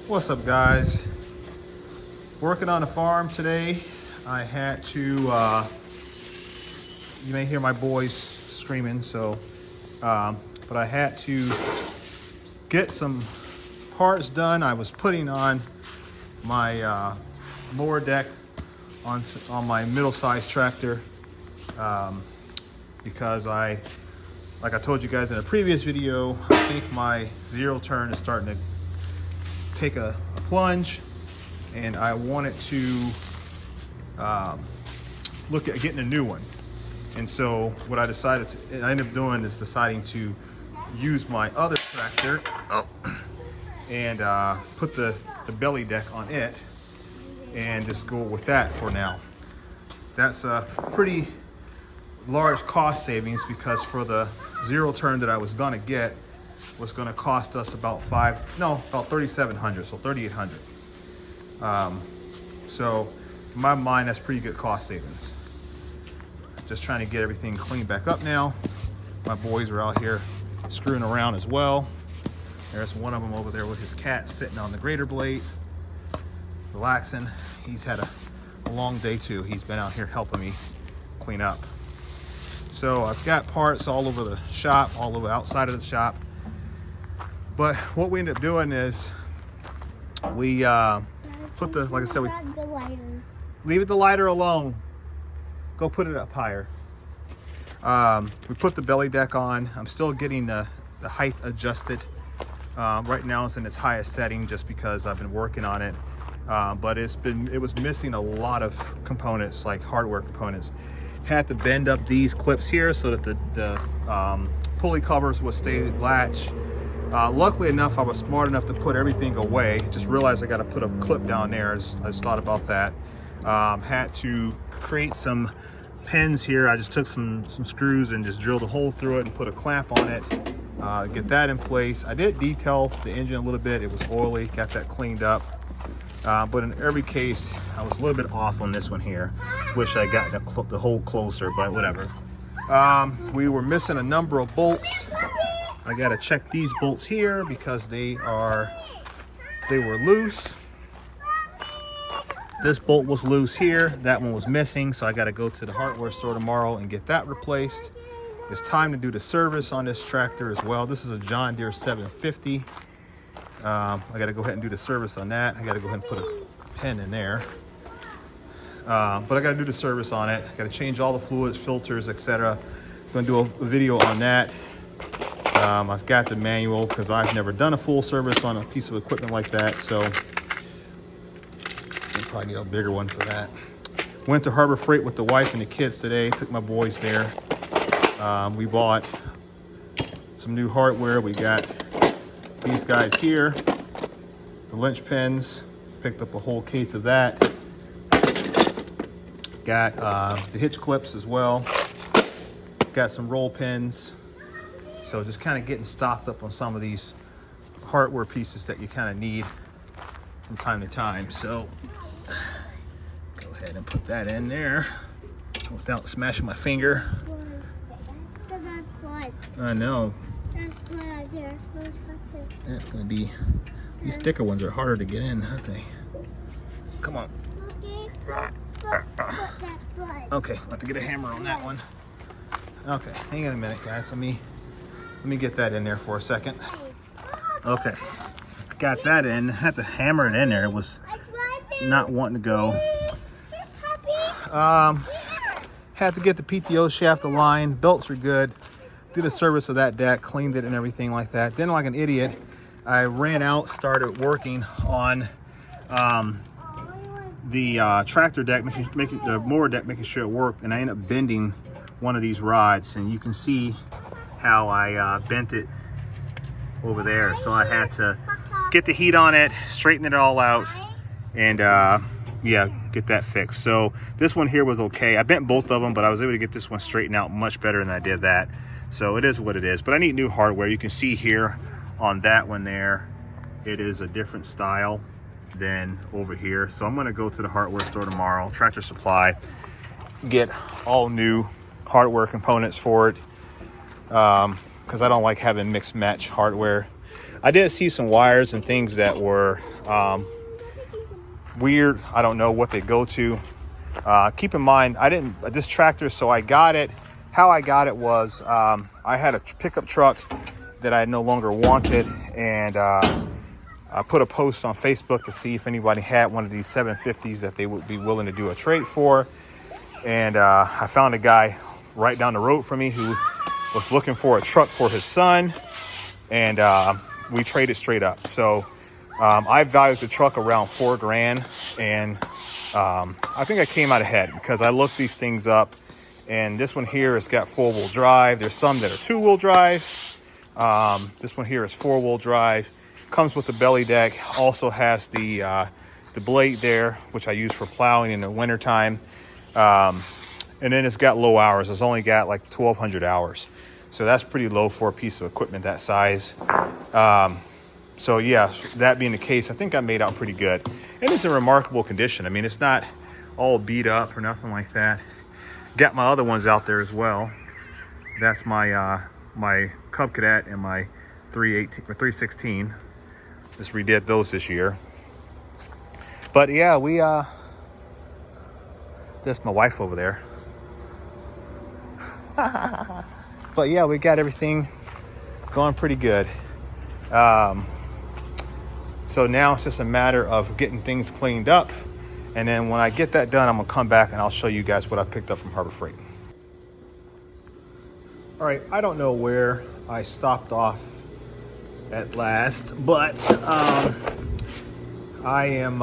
What's up, guys? Working on the farm today. I had to, you may hear my boys screaming, so, but I had to get some parts done. I was putting on my mower deck on my middle-sized tractor because like I told you guys in a previous video, I think my zero turn is starting to take a plunge, and I wanted to look at getting a new one. And so what I decided to, I ended up doing is deciding to use my other tractor and put the belly deck on it and just go with that for now. That's a pretty large cost savings because for the zero turn that I was gonna get was gonna cost us about $3,700, so $3,800. So in my mind, that's pretty good cost savings. Just trying to get everything cleaned back up now. My boys are out here screwing around as well. There's one of them over there with his cat sitting on the grater blade, relaxing. He's had a long day too. He's been out here helping me clean up. So I've got parts all over the shop, all over outside of the shop. But what we ended up doing is we put the, like I said, leave the lighter alone. Go put it up higher. We put the belly deck on. I'm still getting the height adjusted. Right now it's in its highest setting just because I've been working on it. But it was missing a lot of components, like hardware components. Had to bend up these clips here so that the pulley covers would stay latched. Luckily enough, I was smart enough to put everything away. Just realized I got to put a clip down there. I just thought about that. Had to create some pins here. I just took some screws and just drilled a hole through it and put a clamp on it. Get that in place. I did detail the engine a little bit. It was oily. Got that cleaned up. But in every case, I was a little bit off on this one here. Wish I got the hole closer, but whatever. We were missing a number of bolts. I got to check these bolts here because they were loose. This bolt was loose here. That one was missing, so I got to go to the hardware store tomorrow and get that replaced. It's time to do the service on this tractor as well. This is a John Deere 750. I got to go ahead and do the service on that. I got to go ahead and put a pin in there. But I got to do the service on it. I got to change all the fluids, filters, etc. I'm going to do a video on that. I've got the manual because I've never done a full service on a piece of equipment like that. So I'll probably get a bigger one for that. Went to Harbor Freight with the wife and the kids today. Took my boys there. We bought some new hardware. We got these guys here, the linchpins. Picked up a whole case of that. Got the hitch clips as well. Got some roll pins. So just kind of getting stocked up on some of these hardware pieces that you kind of need from time to time. So go ahead and put that in there without smashing my finger. I know. That's going to be, these thicker ones are harder to get in, aren't they? Come on. Okay, I'll have to get a hammer on that one. Okay, hang on a minute, guys. Let me get that in there for a second. Okay, got that in. Had to hammer it in there. It was not wanting to go. Had to get the PTO shaft aligned. Belts are good. Did a service of that deck, cleaned it and everything like that. Then, like an idiot, I ran out, started working on the tractor deck, making the mower deck, making sure it worked, and I ended up bending one of these rods, and you can see how I bent it over there. So I had to get the heat on it, straighten it all out, and yeah, get that fixed. So this one here was okay. I bent both of them, but I was able to get this one straightened out much better than I did that. So it is what it is, but I need new hardware. You can see here on that one there, it is a different style than over here. So I'm gonna go to the hardware store tomorrow, Tractor Supply, get all new hardware components for it. Because I don't like having mixed match hardware. I did see some wires and things that were Weird, I don't know what they go to. Keep in mind, this tractor, so I got it. How I got it was I had a pickup truck that I no longer wanted, and I put a post on Facebook to see if anybody had one of these 750s that they would be willing to do a trade for. And I found a guy right down the road from me who was looking for a truck for his son, and we traded straight up. So I valued the truck around $4,000, and I think I came out ahead because I looked these things up, and this one here has got 4-wheel drive. There's some that are 2-wheel drive. This one here is 4-wheel drive. Comes with the belly deck. Also has the blade there, which I use for plowing in the wintertime. And then it's got low hours. It's only got like 1,200 hours. So that's pretty low for a piece of equipment that size. So yeah, that being the case, I think I made out pretty good. And it's in remarkable condition. I mean, it's not all beat up or nothing like that. Got my other ones out there as well. That's my my Cub Cadet and my 316. Just redid those this year. But yeah, that's my wife over there. But yeah, we got everything going pretty good. So now it's just a matter of getting things cleaned up. And then when I get that done, I'm gonna come back and I'll show you guys what I picked up from Harbor Freight. All right, I don't know where I stopped off at last, but I am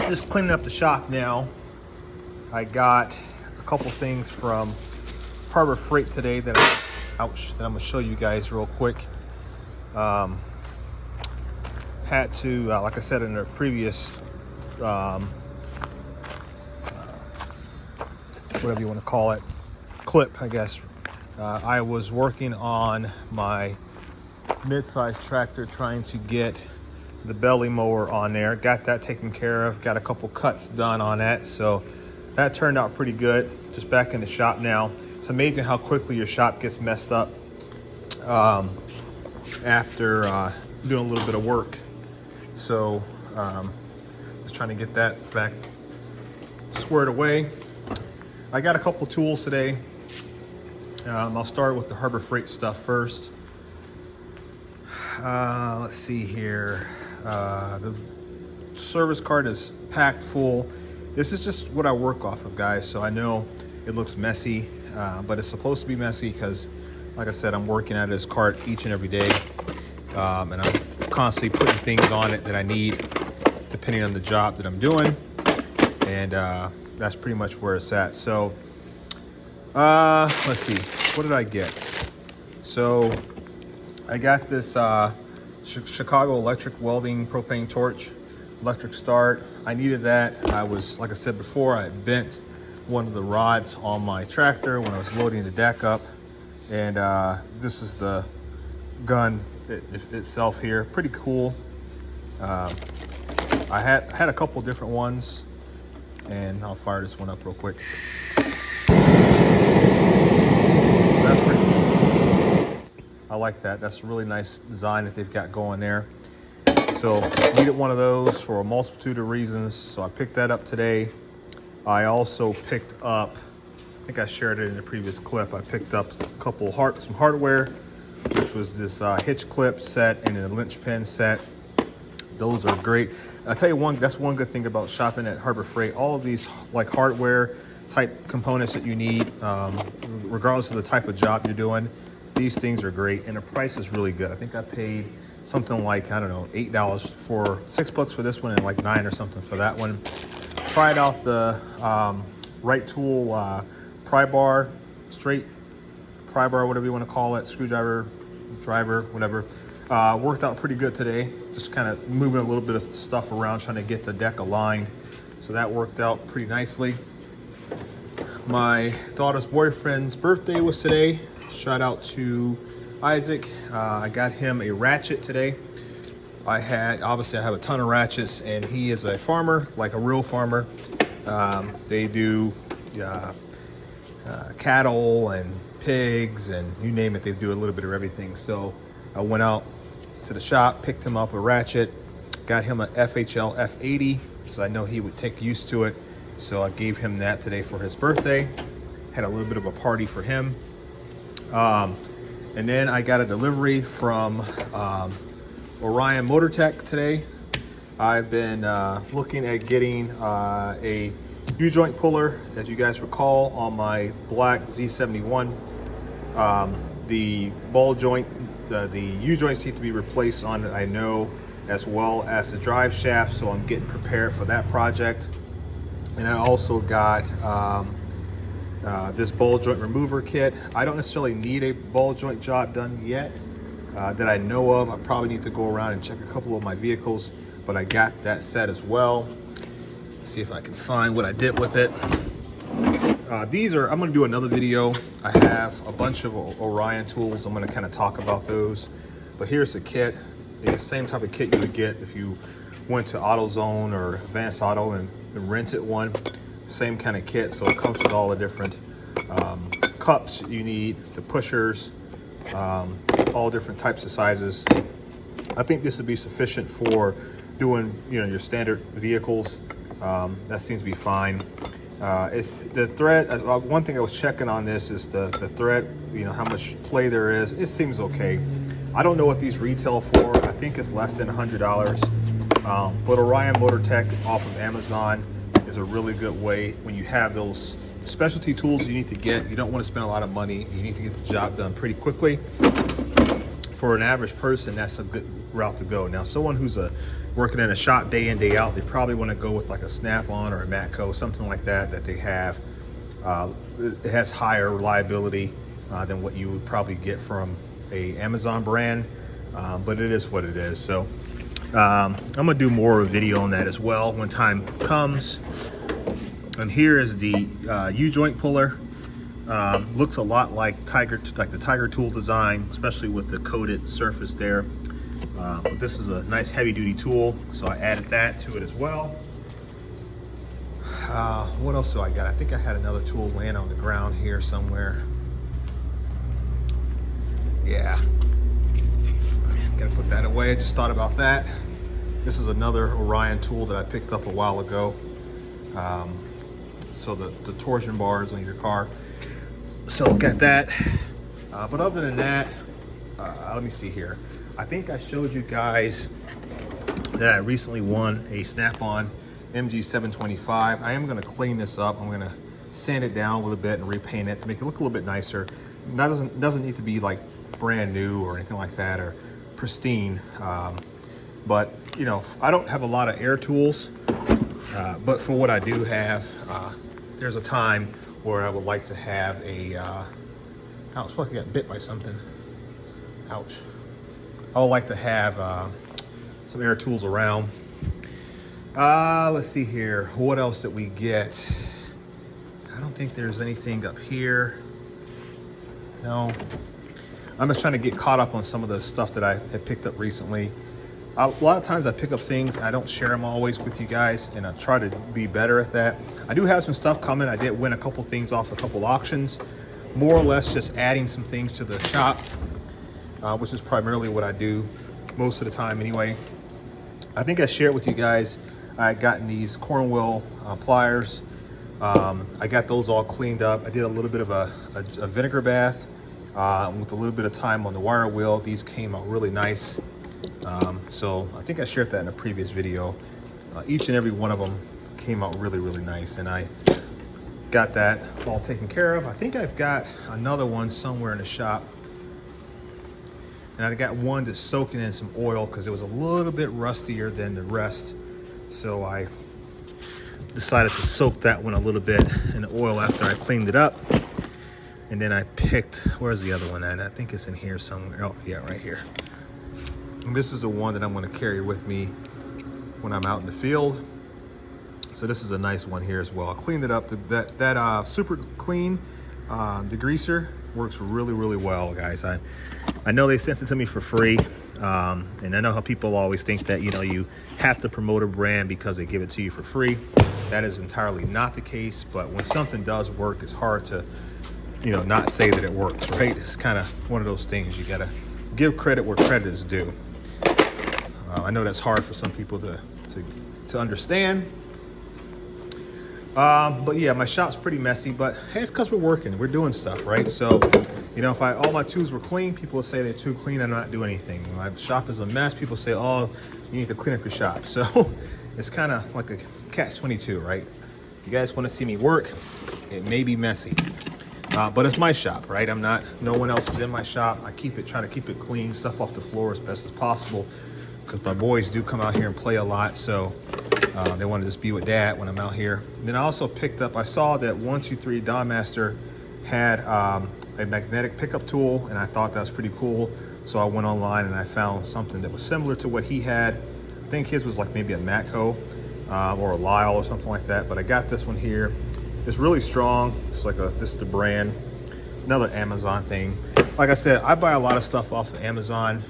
just cleaning up the shop now. I got a couple things from Harbor Freight today that I'm gonna show you guys real quick. Had to, like I said in the previous, whatever you want to call it, clip, I guess. I was working on my mid-size tractor, trying to get the belly mower on there. Got that taken care of. Got a couple cuts done on that, so that turned out pretty good. Just back in the shop now. It's amazing how quickly your shop gets messed up after doing a little bit of work. So just trying to get that back squared away. I got a couple tools today. I'll start with the Harbor Freight stuff first. Let's see here. The service cart is packed full. This is just what I work off of, guys. So I know it looks messy, but it's supposed to be messy because, like I said, I'm working at this cart each and every day. And I'm constantly putting things on it that I need depending on the job that I'm doing. And that's pretty much where it's at. So let's see, what did I get? So I got this Chicago electric welding propane torch, electric start. I needed that. I was, like I said before, I bent one of the rods on my tractor when I was loading the deck up. And this is the gun itself here. Pretty cool. I had a couple different ones, and I'll fire this one up real quick. So that's pretty cool. I like that. That's a really nice design that they've got going there. So needed one of those for a multitude of reasons. So I picked that up today. I also picked up, I think I shared it in the previous clip, I picked up a couple some hardware, which was this hitch clip set and a linchpin set. Those are great. I'll tell you that's one good thing about shopping at Harbor Freight. All of these like hardware type components that you need, regardless of the type of job you're doing, these things are great, and the price is really good. I think I paid something like, I don't know, $8 for $6 for this one, and like $9 or something for that one. Tried out the Right Tool pry bar, straight pry bar, whatever you want to call it, screwdriver, driver, whatever. Worked out pretty good today. Just kind of moving a little bit of stuff around, trying to get the deck aligned. So that worked out pretty nicely. My daughter's boyfriend's birthday was today. Shout out to Isaac. I got him a ratchet today. Obviously I have a ton of ratchets, and he is a farmer, like a real farmer. They do cattle and pigs and you name it, they do a little bit of everything. So I went out to the shop, picked him up a ratchet, Got him a FHL F80, so I know he would take use to it. So I gave him that today for his birthday. Had a little bit of a party for him. And then I got a delivery from Orion Motor Tech today. I've been looking at getting a U-joint puller, as you guys recall, on my black Z71. The ball joint, the U-joints need to be replaced on it, I know, as well as the drive shaft, so I'm getting prepared for that project. And I also got this ball joint remover kit. I don't necessarily need a ball joint job done yet that I know of. I probably need to go around and check a couple of my vehicles, but I got that set as well. See if I can find what I did with it. These are, I'm gonna do another video. I have a bunch of Orion tools. I'm gonna kind of talk about those. But here's the kit, the same type of kit you would get if you went to AutoZone or Advanced Auto and rented one. Same kind of kit, so it comes with all the different cups you need, the pushers, all different types of sizes. I think this would be sufficient for doing, you know, your standard vehicles. That seems to be fine. It's the thread. One thing I was checking on this is the thread, you know, how much play there is. It seems okay. I don't know what these retail for. I think it's less than $100. But Orion Motor Tech off of Amazon is a really good way when you have those specialty tools you need to get. You don't want to spend a lot of money. You need to get the job done pretty quickly. For an average person, that's a good route to go. Now, someone who's working in a shop day in, day out, they probably want to go with like a Snap-on or a Matco, something like that, that they have. It has higher reliability than what you would probably get from a Amazon brand, but it is what it is. So I'm gonna do more of a video on that as well when time comes. And here is the U-joint puller. Looks a lot like the Tiger tool design, especially with the coated surface there. But this is a nice heavy-duty tool, so I added that to it as well. What else do I got? I think I had another tool laying on the ground here somewhere. Yeah, gotta put that away. I just thought about that. This is another Orion tool that I picked up a while ago. So the torsion bars on your car. So look at that. But other than that, let me see here. I think I showed you guys that I recently won a Snap-on MG725. I am gonna clean this up. I'm gonna sand it down a little bit and repaint it to make it look a little bit nicer. That doesn't need to be like brand new or anything like that or pristine. But you know, I don't have a lot of air tools, but for what I do have, there's a time where I would like to have a, ouch, fuck, I got bit by something. Ouch. I would like to have some air tools around. Let's see here. What else did we get? I don't think there's anything up here. No. I'm just trying to get caught up on some of the stuff that I had picked up recently. A lot of times I pick up things and I don't share them always with you guys, and I try to be better at that. I do have some stuff coming. I did win a couple things off a couple auctions, more or less just adding some things to the shop, which is primarily what I do most of the time anyway. I think I shared with you guys, I had gotten these Cornwell pliers. I got those all cleaned up. I did a little bit of a vinegar bath with a little bit of time on the wire wheel. These came out really nice. So I think I shared that in a previous video. Each and every one of them came out really, really nice, and I got that all taken care of. I think I've got another one somewhere in the shop, and I got one that's soaking in some oil because it was a little bit rustier than the rest. So I decided to soak that one a little bit in the oil after I cleaned it up. And then I picked, where's the other one at? I think it's in here somewhere. Oh yeah, right here. And this is the one that I'm going to carry with me when I'm out in the field. So this is a nice one here as well. I cleaned it up. That super clean degreaser works really, really well, guys. I know they sent it to me for free, and I know how people always think that, you know, you have to promote a brand because they give it to you for free. That is entirely not the case. But when something does work, it's hard to, you know, not say that it works, right? It's kind of one of those things. You got to give credit where credit is due. I know that's hard for some people to understand. But yeah, my shop's pretty messy, but hey, it's because we're working, we're doing stuff, right? So, you know, if all my tools were clean, people would say they're too clean and not do anything. When my shop is a mess, people say, oh, you need to clean up your shop. So it's kind of like a catch-22, right? You guys want to see me work, it may be messy, but it's my shop, right? No one else is in my shop. I try to keep it clean, stuff off the floor as best as possible, because my boys do come out here and play a lot, so they want to just be with dad when I'm out here. And then I also I saw that 123 Don Master had a magnetic pickup tool, and I thought that was pretty cool. So I went online and I found something that was similar to what he had. I think his was like maybe a Matco or a Lyle or something like that, but I got this one here. It's really strong. It's like this is the brand, another Amazon thing. Like I said, I buy a lot of stuff off of Amazon.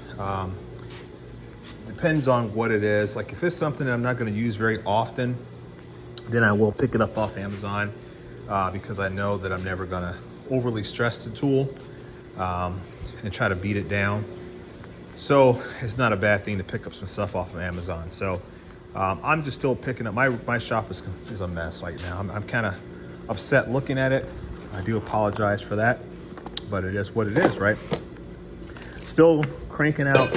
Depends on what it is. Like if it's something that I'm not going to use very often, then I will pick it up off Amazon because I know that I'm never going to overly stress the tool and try to beat it down. So it's not a bad thing to pick up some stuff off of Amazon. So I'm just still picking up. My shop is a mess right now. I'm kind of upset looking at it. I do apologize for that, but it is what it is, right? Still cranking out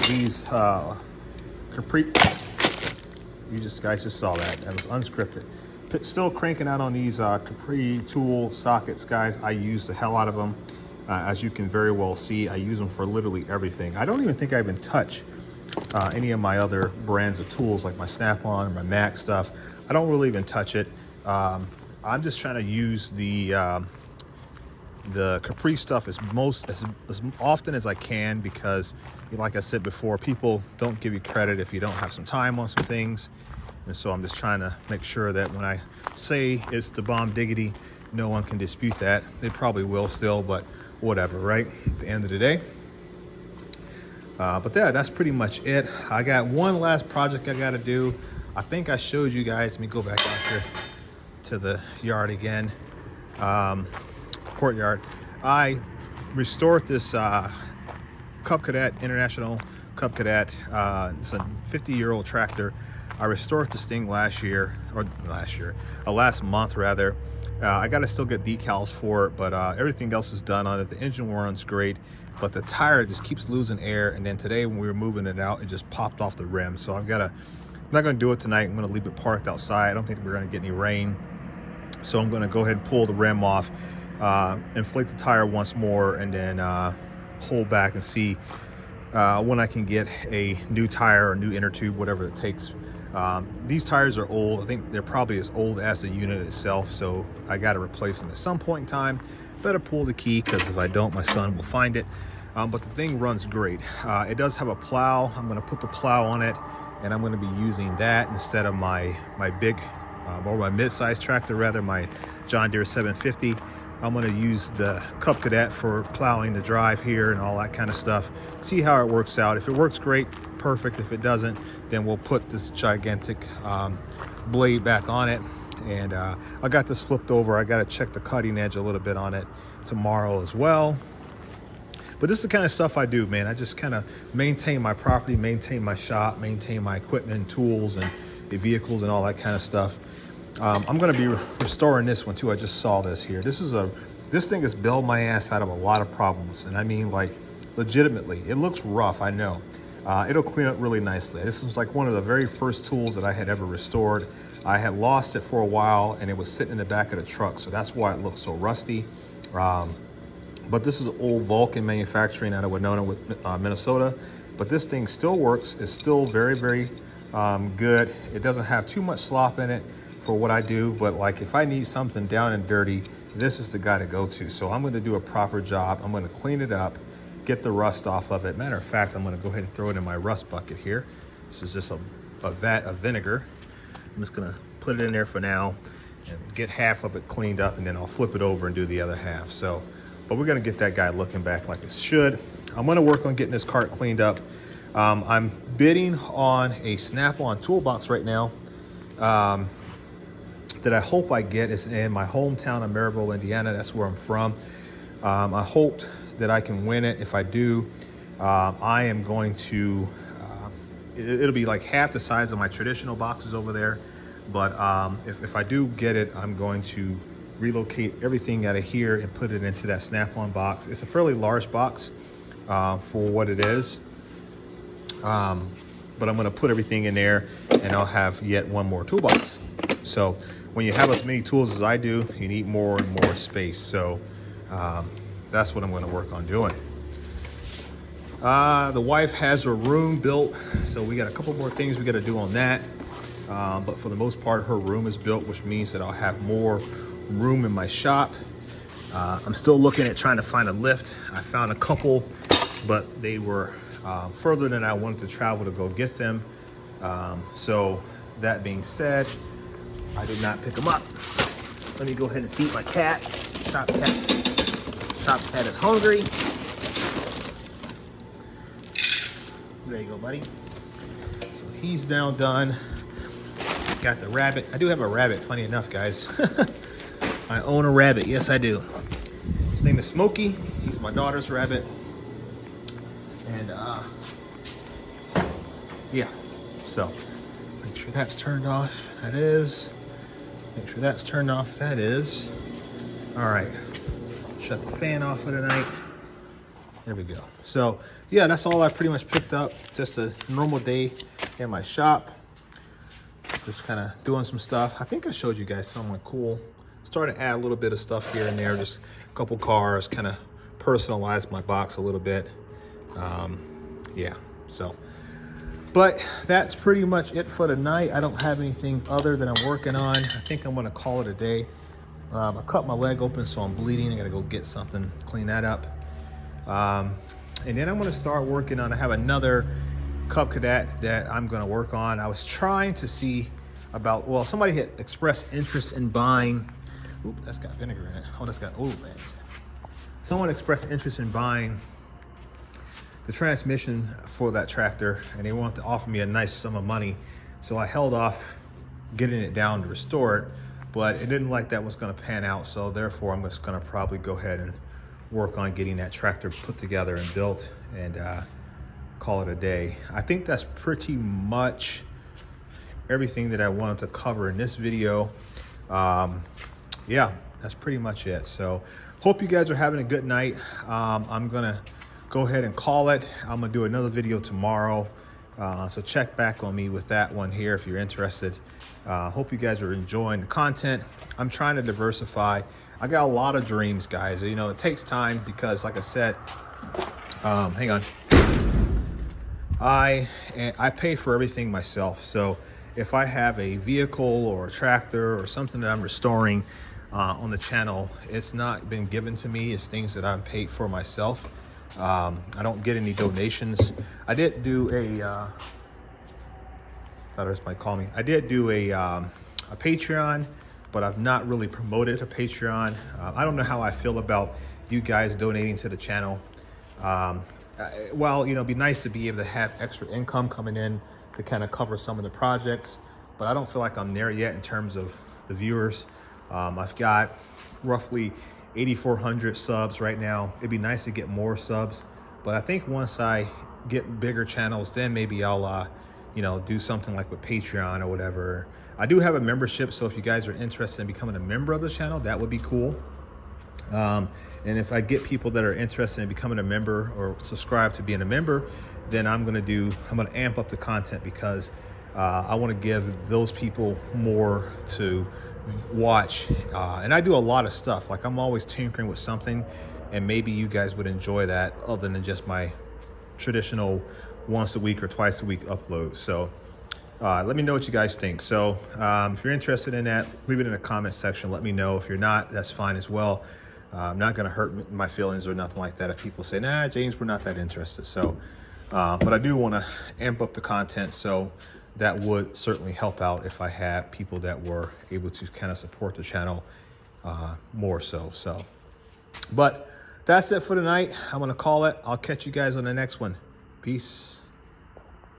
these Capri. You guys just saw that. That was unscripted. Still cranking out on these Capri tool sockets, guys. I use the hell out of them. As you can very well see, I use them for literally everything. I don't even think I even touch any of my other brands of tools, like my Snap-on or my Mac stuff. I don't really even touch it. I'm just trying to use the Capri stuff as often as I can, because like I said before, people don't give you credit if you don't have some time on some things. And so I'm just trying to make sure that when I say it's the bomb diggity, no one can dispute that. They probably will still, but whatever, right? At the end of the day. But that's pretty much it. I got one last project I got to do. I think I showed you guys. Let me go back out here to the yard again. Courtyard. I restored this Cub Cadet, International Cub Cadet. It's a 50-year-old tractor. I restored this thing last month rather. I got to still get decals for it, but everything else is done on it. The engine runs great, but the tire just keeps losing air. And then today when we were moving it out, it just popped off the rim. So I'm not going to do it tonight. I'm going to leave it parked outside. I don't think we're going to get any rain. So I'm going to go ahead and pull the rim off, inflate the tire once more, and then pull back and see when I can get a new tire or new inner tube, whatever it takes. These tires are old. I think they're probably as old as the unit itself, so I got to replace them at some point in time. Better pull the key, because if I don't, my son will find it. But the thing runs great. It does have a plow. I'm going to put the plow on it, and I'm going to be using that instead of my big or my mid-sized tractor, rather, my John Deere 750. I'm going to use the Cub Cadet for plowing the drive here and all that kind of stuff. See how it works out. If it works great, perfect. If it doesn't, then we'll put this gigantic blade back on it. And I got this flipped over. I got to check the cutting edge a little bit on it tomorrow as well. But this is the kind of stuff I do, man. I just kind of maintain my property, maintain my shop, maintain my equipment and tools and the vehicles and all that kind of stuff. I'm going to be restoring this one too. I just saw this here. This thing has bailed my ass out of a lot of problems. And I mean, like, legitimately, it looks rough, I know. It'll clean up really nicely. This was like one of the very first tools that I had ever restored. I had lost it for a while, and it was sitting in the back of the truck, so that's why it looks so rusty. But this is old Vulcan manufacturing out of Winona, Minnesota. But this thing still works. It's still very, very good. It doesn't have too much slop in it for what I do, but like if I need something down and dirty, this is the guy to go to. So I'm going to do a proper job. I'm going to clean it up, get the rust off of it. Matter of fact, I'm going to go ahead and throw it in my rust bucket here. This is just a vat of vinegar. I'm just going to put it in there for now and get half of it cleaned up, and then I'll flip it over and do the other half. So, but we're going to get that guy looking back like it should. I'm going to work on getting this cart cleaned up. I'm bidding on a Snap-on toolbox right now that I hope I get. Is in my hometown of Maryville, Indiana. That's where I'm from. I hope that I can win it. If I do, I am going to it'll be like half the size of my traditional boxes over there. But if I do get it, I'm going to relocate everything out of here and put it into that Snap-on box. It's a fairly large box for what it is. But I'm gonna put everything in there, and I'll have yet one more toolbox. So when you have as many tools as I do, you need more and more space. So that's what I'm gonna work on doing. The wife has her room built, so we got a couple more things we gotta do on that. But for the most part, her room is built, which means that I'll have more room in my shop. I'm still looking at trying to find a lift. I found a couple, but they were further than I wanted to travel to go get them. So that being said, I did not pick them up. Let me go ahead and feed my cat. Shop cat is hungry. There you go, buddy. So he's now done. Got the rabbit. I do have a rabbit, funny enough, guys. I own a rabbit. Yes, I do. His name is Smokey. He's my daughter's rabbit. And yeah. So make sure that's turned off. That is. Make sure that's turned off. That is. All right. Shut the fan off for tonight. There we go. So yeah, that's all I pretty much picked up. Just a normal day in my shop. Just kind of doing some stuff. I think I showed you guys something cool. Started to add a little bit of stuff here and there, just a couple cars, kind of personalize my box a little bit. Yeah, so. But that's pretty much it for tonight. I don't have anything other that I'm working on. I think I'm gonna call it a day. I cut my leg open, so I'm bleeding. I gotta go get something, clean that up. And then I'm gonna start working on, I have another Cub Cadet that I'm gonna work on. I was trying to see about, well, somebody had expressed interest in buying, oop, that's got vinegar in it. Oh, that's got, oh man. Someone expressed interest in buying the transmission for that tractor, and they wanted to offer me a nice sum of money. So I held off getting it down to restore it, but it didn't like that was gonna pan out. So therefore I'm just gonna probably go ahead and work on getting that tractor put together and built, and call it a day. I think that's pretty much everything that I wanted to cover in this video. Yeah, that's pretty much it. So hope you guys are having a good night. I'm gonna go ahead and call it. I'm gonna do another video tomorrow. So check back on me with that one here if you're interested. Hope you guys are enjoying the content. I'm trying to diversify. I got a lot of dreams, guys. You know, it takes time because, like I said, hang on. I pay for everything myself. So if I have a vehicle or a tractor or something that I'm restoring on the channel, it's not been given to me. It's things that I'm paid for myself. I don't get any donations. I did do a, others might call me. I did do a Patreon, but I've not really promoted a Patreon. I don't know how I feel about you guys donating to the channel. Well, you know, it'd be nice to be able to have extra income coming in to kind of cover some of the projects, but I don't feel like I'm there yet in terms of the viewers. I've got roughly 8,400 subs right now. It'd be nice to get more subs, but I think once I get bigger channels, then maybe I'll, you know, do something like with Patreon or whatever. I do have a membership, so if you guys are interested in becoming a member of the channel, that would be cool. And if I get people that are interested in becoming a member or subscribe to being a member, then I'm gonna amp up the content because I wanna give those people more to watch. And I do a lot of stuff. Like I'm always tinkering with something, and maybe you guys would enjoy that other than just my traditional once a week or twice a week upload. So let me know what you guys think. So if you're interested in that, leave it in the comment section. Let me know. If you're not, that's fine as well. I'm not going to hurt my feelings or nothing like that if people say, nah, James, we're not that interested. So, but I do want to amp up the content. So that would certainly help out if I had people that were able to kind of support the channel more so. So, but that's it for tonight. I'm going to call it. I'll catch you guys on the next one. Peace.